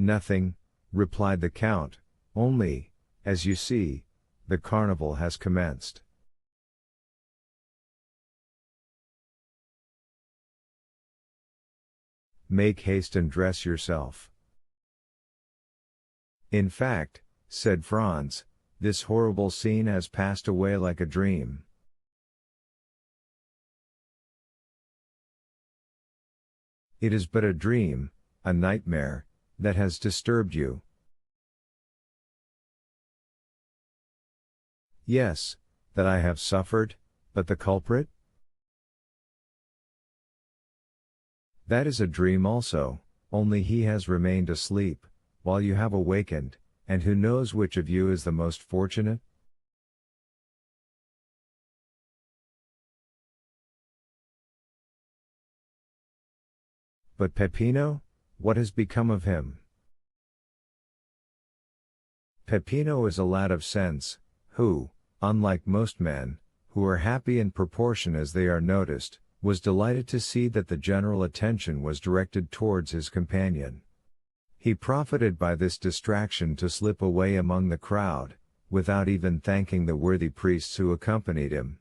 Nothing, replied the Count, only, as you see, the carnival has commenced. Make haste and dress yourself. In fact, said Franz, this horrible scene has passed away like a dream. It is but a dream, a nightmare, that has disturbed you. Yes, that I have suffered, but the culprit? That is a dream also, only he has remained asleep, while you have awakened, and who knows which of you is the most fortunate? But Peppino, what has become of him? Peppino is a lad of sense, who, unlike most men, who are happy in proportion as they are noticed, was delighted to see that the general attention was directed towards his companion. He profited by this distraction to slip away among the crowd, without even thanking the worthy priests who accompanied him.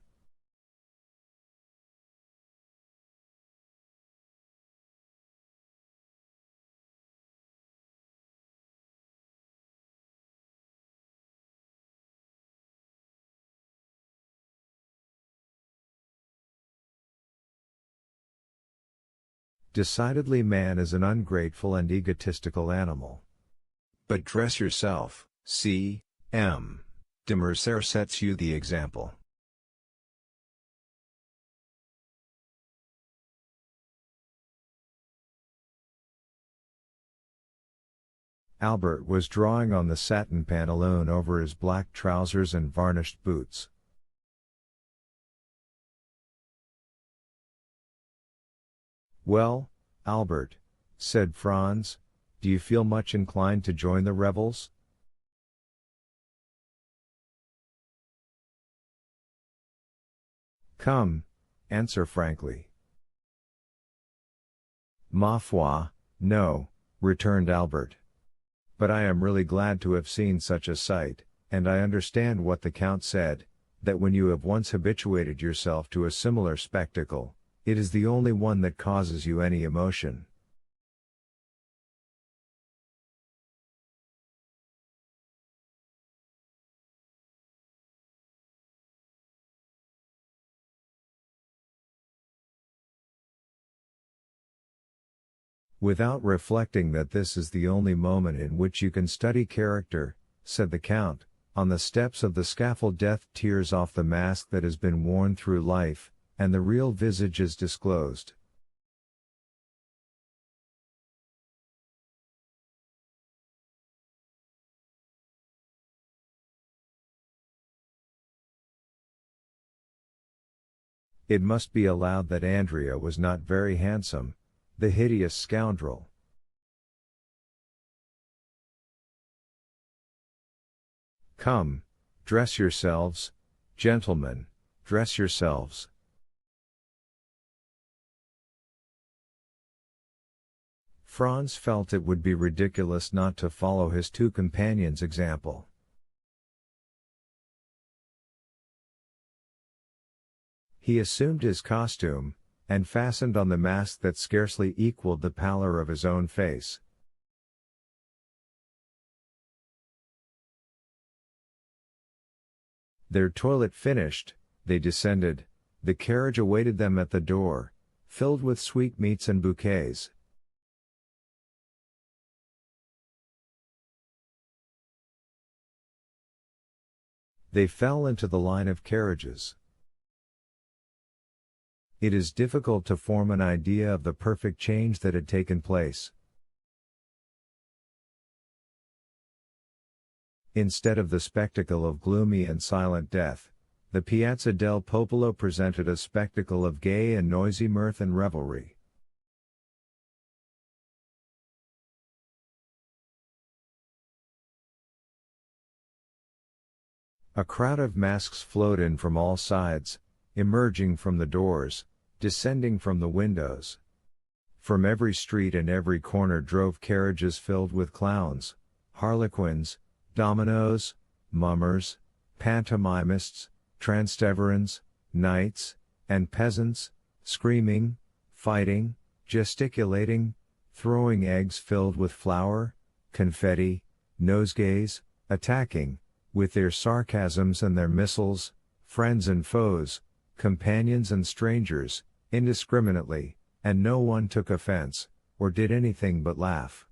Decidedly man is an ungrateful and egotistical animal. But dress yourself, C. M. de Mercer sets you the example. Albert was drawing on the satin pantaloon over his black trousers and varnished boots. Well, Albert, said Franz, do you feel much inclined to join the rebels? Come, answer frankly. Ma foi, no, returned Albert. But I am really glad to have seen such a sight, and I understand what the Count said, that when you have once habituated yourself to a similar spectacle, it is the only one that causes you any emotion. Without reflecting that this is the only moment in which you can study character, said the Count, on the steps of the scaffold death tears off the mask that has been worn through life, and the real visage is disclosed. It must be allowed that Andrea was not very handsome, the hideous scoundrel. Come, dress yourselves, gentlemen, dress yourselves. Franz felt it would be ridiculous not to follow his two companions' example. He assumed his costume, and fastened on the mask that scarcely equaled the pallor of his own face. Their toilet finished, they descended, the carriage awaited them at the door, filled with sweetmeats and bouquets. They fell into the line of carriages. It is difficult to form an idea of the perfect change that had taken place. Instead of the spectacle of gloomy and silent death, the Piazza del Popolo presented a spectacle of gay and noisy mirth and revelry. A crowd of masks flowed in from all sides, emerging from the doors, descending from the windows. From every street and every corner drove carriages filled with clowns, harlequins, dominoes, mummers, pantomimists, transteverans, knights, and peasants, screaming, fighting, gesticulating, throwing eggs filled with flour, confetti, nosegays, attacking, with their sarcasms and their missiles, friends and foes, companions and strangers, indiscriminately, and no one took offense, or did anything but laugh.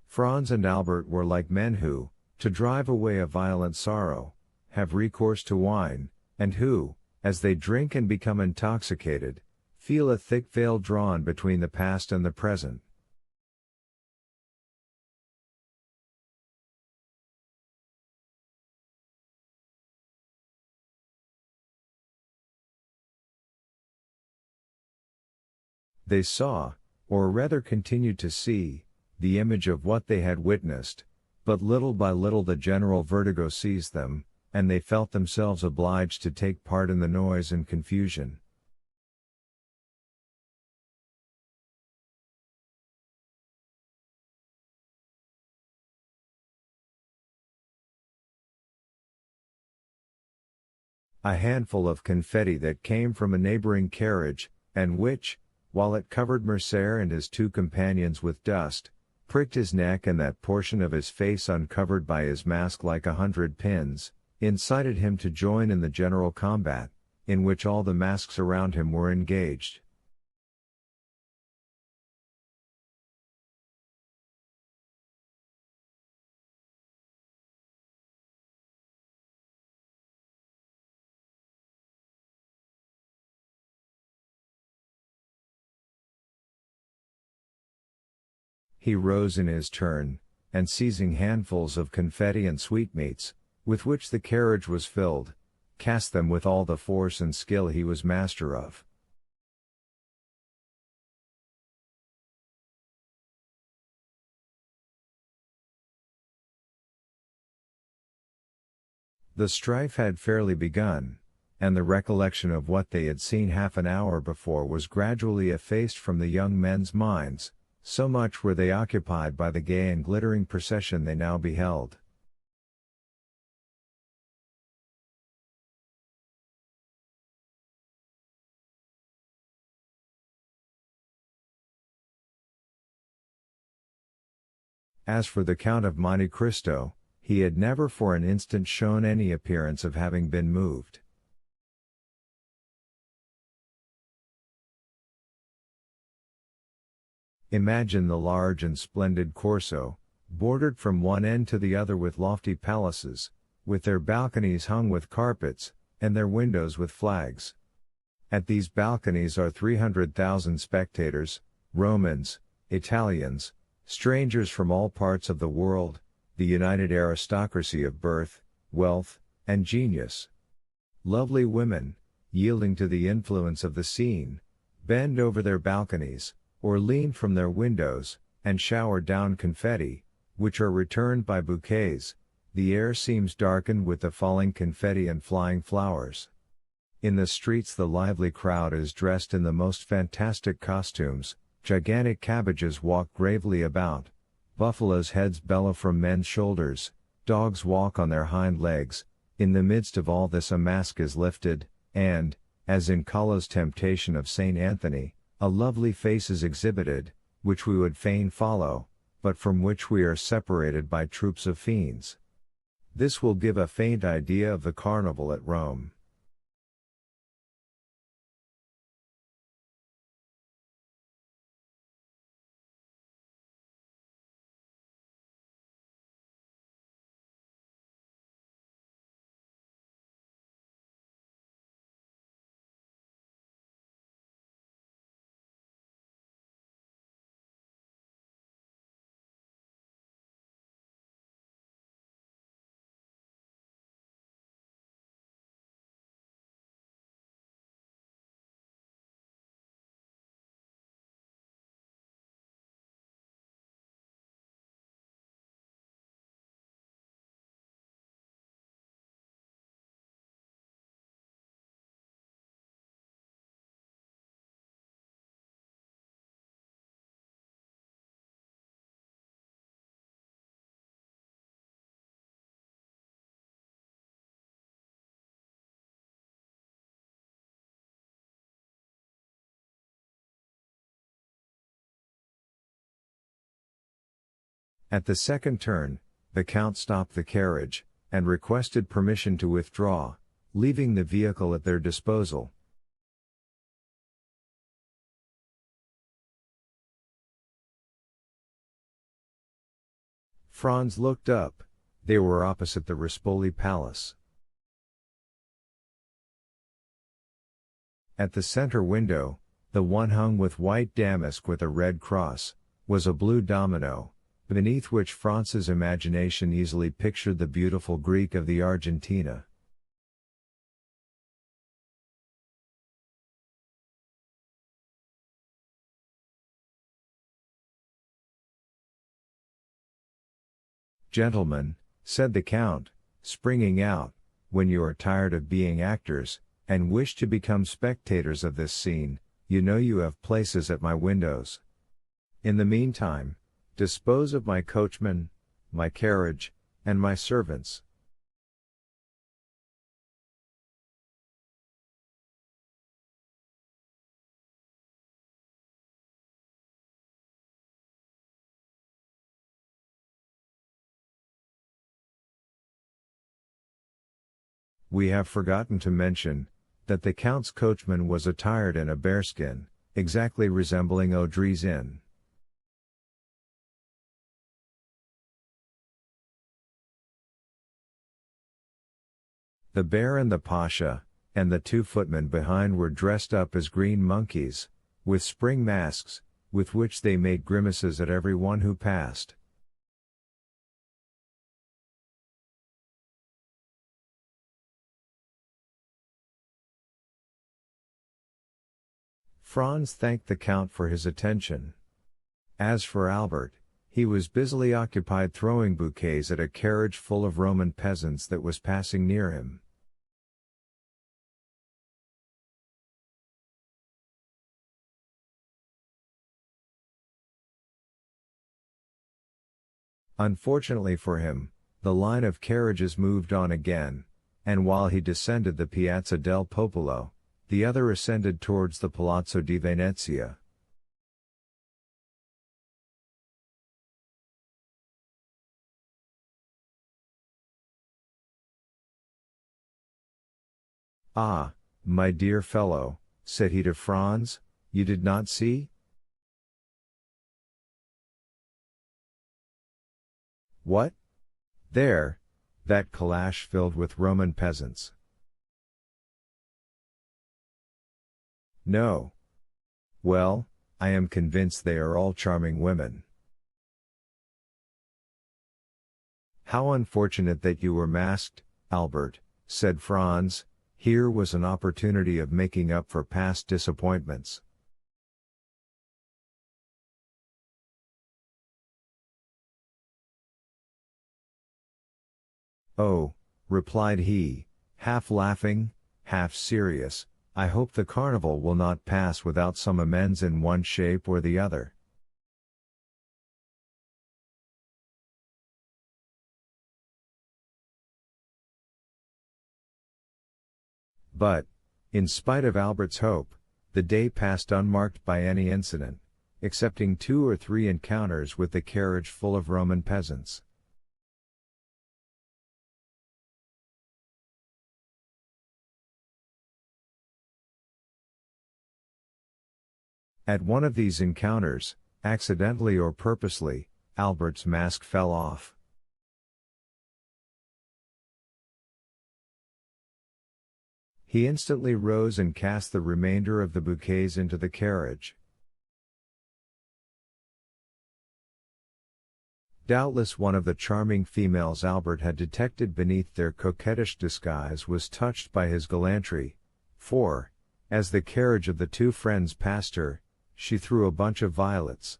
Franz and Albert were like men who, to drive away a violent sorrow, have recourse to wine, and who, as they drink and become intoxicated, feel a thick veil drawn between the past and the present. They saw, or rather continued to see, the image of what they had witnessed, but little by little the general vertigo seized them, and they felt themselves obliged to take part in the noise and confusion. A handful of confetti that came from a neighboring carriage, and which, while it covered Mercer and his two companions with dust, pricked his neck and that portion of his face uncovered by his mask like 100 pins, incited him to join in the general combat, in which all the masks around him were engaged. He rose in his turn, and seizing handfuls of confetti and sweetmeats, with which the carriage was filled, cast them with all the force and skill he was master of. The strife had fairly begun, and the recollection of what they had seen half an hour before was gradually effaced from the young men's minds, so much were they occupied by the gay and glittering procession they now beheld. As for the Count of Monte Cristo, he had never for an instant shown any appearance of having been moved. Imagine the large and splendid Corso, bordered from one end to the other with lofty palaces, with their balconies hung with carpets, and their windows with flags. At these balconies are 300,000 spectators, Romans, Italians, strangers from all parts of the world, the united aristocracy of birth, wealth, and genius. Lovely women, yielding to the influence of the scene, bend over their balconies, or lean from their windows, and shower down confetti, which are returned by bouquets. The air seems darkened with the falling confetti and flying flowers. In the streets the lively crowd is dressed in the most fantastic costumes, gigantic cabbages walk gravely about, buffaloes' heads bellow from men's shoulders, dogs walk on their hind legs. In the midst of all this a mask is lifted, and, as in Callot's Temptation of St. Anthony, a lovely face is exhibited, which we would fain follow, but from which we are separated by troops of fiends. This will give a faint idea of the carnival at Rome. At the second turn, the Count stopped the carriage, and requested permission to withdraw, leaving the vehicle at their disposal. Franz looked up. They were opposite the Rispoli Palace. At the center window, the one hung with white damask with a red cross, was a blue domino, beneath which Franz's imagination easily pictured the beautiful Greek of the Argentina. "Gentlemen," said the Count, springing out, "when you are tired of being actors, and wish to become spectators of this scene, you know you have places at my windows. In the meantime, dispose of my coachman, my carriage, and my servants." We have forgotten to mention, that the Count's coachman was attired in a bearskin, exactly resembling Audrey's inn. The bear and the Pasha, and the two footmen behind were dressed up as green monkeys, with spring masks, with which they made grimaces at every one who passed. Franz thanked the Count for his attention. As for Albert, he was busily occupied throwing bouquets at a carriage full of Roman peasants that was passing near him. Unfortunately for him, the line of carriages moved on again, and while he descended the Piazza del Popolo, the other ascended towards the Palazzo di Venezia. "Ah, my dear fellow," said he to Franz, "you did not see?" "What? There, that calash filled with Roman peasants." "No. Well, I am convinced they are all charming women." "How unfortunate that you were masked, Albert," said Franz. Here was an opportunity of making up for past disappointments. "Oh," replied he, half laughing, half serious, "I hope the carnival will not pass without some amends in one shape or the other." But, in spite of Albert's hope, the day passed unmarked by any incident, excepting 2 or 3 encounters with the carriage full of Roman peasants. At one of these encounters, accidentally or purposely, Albert's mask fell off. He instantly rose and cast the remainder of the bouquets into the carriage. Doubtless one of the charming females Albert had detected beneath their coquettish disguise was touched by his gallantry, for, as the carriage of the two friends passed her, she threw a bunch of violets.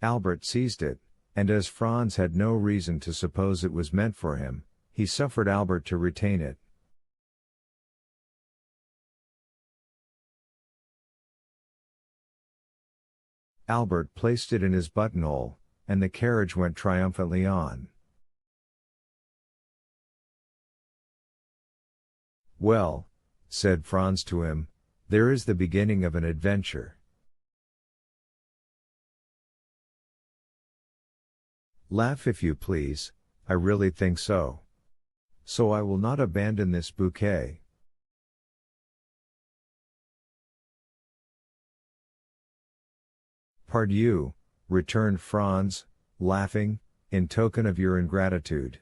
Albert seized it, and as Franz had no reason to suppose it was meant for him, he suffered Albert to retain it. Albert placed it in his buttonhole, and the carriage went triumphantly on. "Well," said Franz to him, "there is the beginning of an adventure." "Laugh if you please, I really think so. So I will not abandon this bouquet." "Pardieu," returned Franz, laughing, "in token of your ingratitude."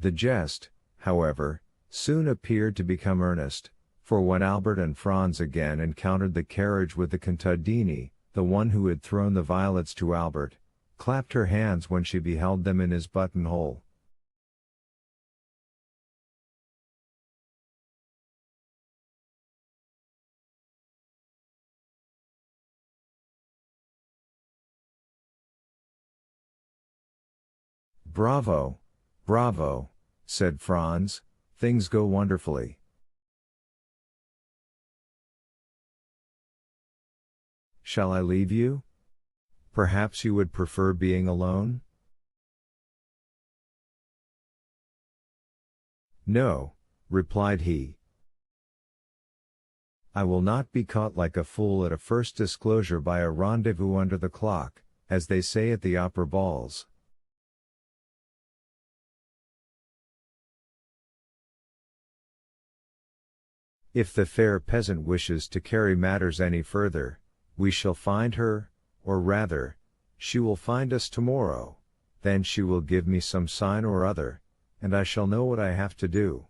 The jest, however, soon appeared to become earnest, for when Albert and Franz again encountered the carriage with the contadini, the one who had thrown the violets to Albert, clapped her hands when she beheld them in his buttonhole. "Bravo, bravo," said Franz, "things go wonderfully." "Shall I leave you? Perhaps you would prefer being alone?" "No," replied he. "I will not be caught like a fool at a first disclosure by a rendezvous under the clock, as they say at the opera balls." "If the fair peasant wishes to carry matters any further, we shall find her, or rather, she will find us tomorrow, then she will give me some sign or other, and I shall know what I have to do."